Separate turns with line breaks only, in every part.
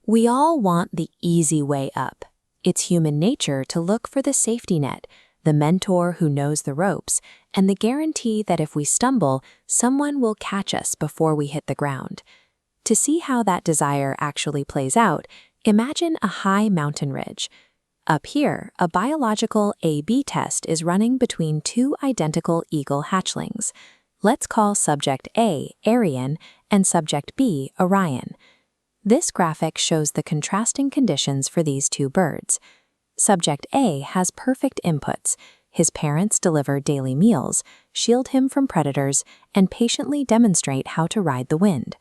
We all want the easy way up. It's human nature to look for the safety net, the mentor who knows the ropes, and the guarantee that if we stumble, someone will catch us before we hit the ground. To see how that desire actually plays out, imagine a high mountain ridge. Up here, a biological A/B test is running between two identical eagle hatchlings. Let's call subject A Arian and subject B Orion. This graphic shows the contrasting conditions for these two birds. Subject A has perfect inputs. His parents deliver daily meals, shield him from predators, and patiently demonstrate how to ride the wind.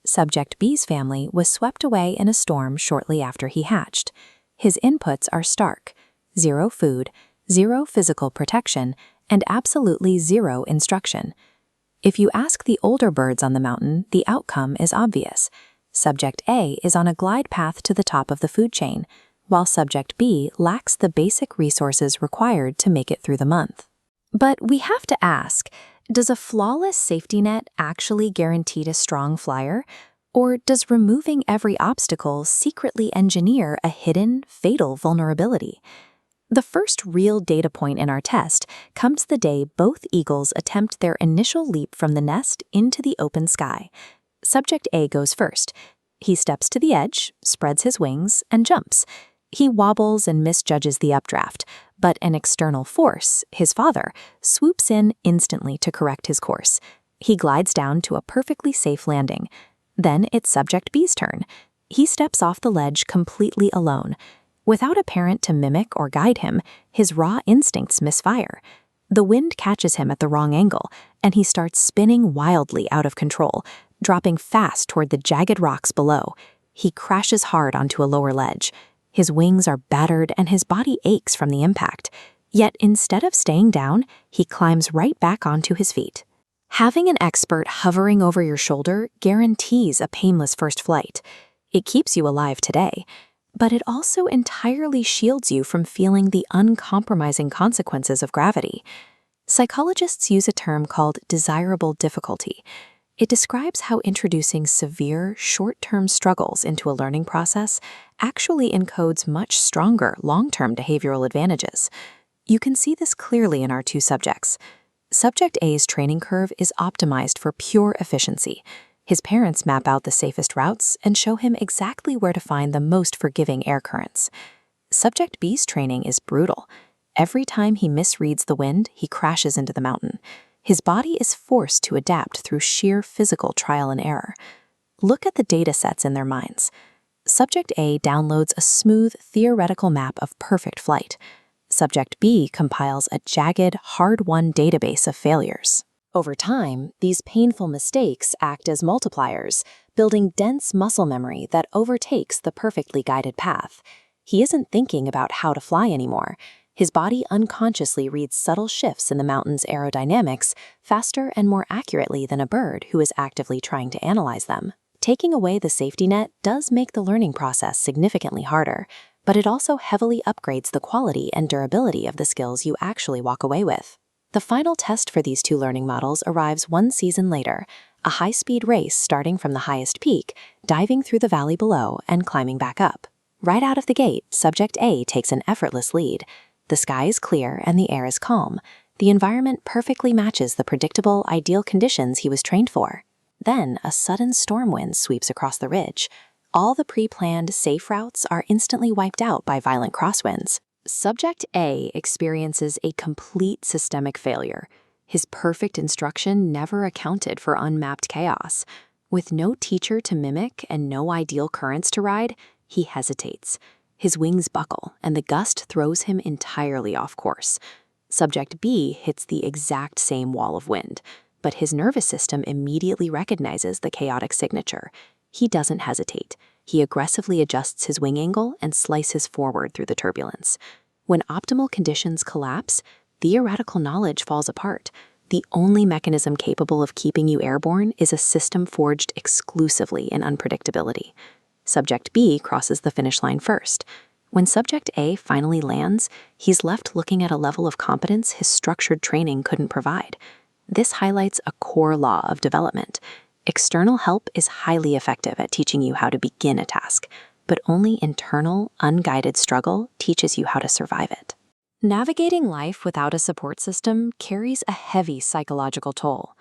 Subject B's family was swept away in a storm shortly after he hatched. His inputs are stark: zero food, zero physical protection, and absolutely zero instruction. If you ask the older birds on the mountain, the outcome is obvious. Subject A is on a glide path to the top of the food chain, while Subject B lacks the basic resources required to make it through the month. But we have to ask, does a flawless safety net actually guarantee a strong flyer? Or does removing every obstacle secretly engineer a hidden, fatal vulnerability? The first real data point in our test comes the day both eagles attempt their initial leap from the nest into the open sky. Subject A goes first. He steps to the edge, spreads his wings, and jumps. He wobbles and misjudges the updraft, but an external force, his father, swoops in instantly to correct his course. He glides down to a perfectly safe landing. Then it's Subject B's turn. He steps off the ledge completely alone. Without a parent to mimic or guide him, his raw instincts misfire. The wind catches him at the wrong angle, and he starts spinning wildly out of control, dropping fast toward the jagged rocks below. He crashes hard onto a lower ledge. His wings are battered and his body aches from the impact. Yet instead of staying down, he climbs right back onto his feet. Having an expert hovering over your shoulder guarantees a painless first flight. It keeps you alive today, but it also entirely shields you from feeling the uncompromising consequences of gravity. Psychologists use a term called desirable difficulty. It describes how introducing severe, short-term struggles into a learning process actually encodes much stronger long-term behavioral advantages. You can see this clearly in our two subjects. Subject A's training curve is optimized for pure efficiency. His parents map out the safest routes and show him exactly where to find the most forgiving air currents. Subject B's training is brutal. Every time he misreads the wind, he crashes into the mountain. His body is forced to adapt through sheer physical trial and error. Look at the data sets in their minds. Subject A downloads a smooth, theoretical map of perfect flight. Subject B compiles a jagged, hard-won database of failures. Over time, these painful mistakes act as multipliers, building dense muscle memory that overtakes the perfectly guided path. He isn't thinking about how to fly anymore. His body unconsciously reads subtle shifts in the mountain's aerodynamics faster and more accurately than a bird who is actively trying to analyze them. Taking away the safety net does make the learning process significantly harder, but it also heavily upgrades the quality and durability of the skills you actually walk away with. The final test for these two learning models arrives one season later, a high-speed race starting from the highest peak, diving through the valley below and climbing back up. Right out of the gate, Subject A takes an effortless lead. The sky is clear and the air is calm. The environment perfectly matches the predictable, ideal conditions he was trained for. Then, a sudden storm wind sweeps across the ridge. All the pre-planned safe routes are instantly wiped out by violent crosswinds. Subject A experiences a complete systemic failure. His perfect instruction never accounted for unmapped chaos. With no teacher to mimic and no ideal currents to ride, he hesitates. His wings buckle, and the gust throws him entirely off course. Subject B hits the exact same wall of wind, but his nervous system immediately recognizes the chaotic signature. He doesn't hesitate. He aggressively adjusts his wing angle and slices forward through the turbulence. When optimal conditions collapse, theoretical knowledge falls apart. The only mechanism capable of keeping you airborne is a system forged exclusively in unpredictability. Subject B crosses the finish line first. When Subject A finally lands, he's left looking at a level of competence his structured training couldn't provide. This highlights a core law of development. External help is highly effective at teaching you how to begin a task. but only internal, unguided struggle teaches you how to survive it. Navigating life without a support system carries a heavy psychological toll.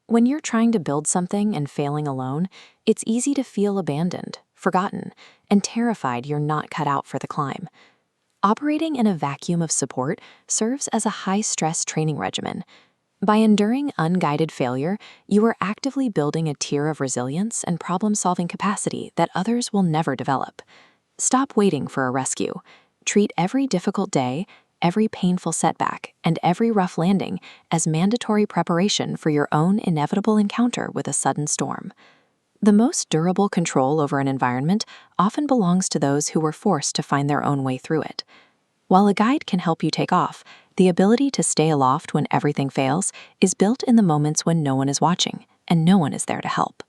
When you're trying to build something and failing alone, it's easy to feel abandoned, forgotten, and terrified you're not cut out for the climb. Operating in a vacuum of support serves as a high-stress training regimen. By enduring unguided failure, you are actively building a tier of resilience and problem-solving capacity that others will never develop. Stop waiting for a rescue. Treat every difficult day, every painful setback, and every rough landing as mandatory preparation for your own inevitable encounter with a sudden storm. The most durable control over an environment often belongs to those who were forced to find their own way through it. While a guide can help you take off, the ability to stay aloft when everything fails is built in the moments when no one is watching and no one is there to help.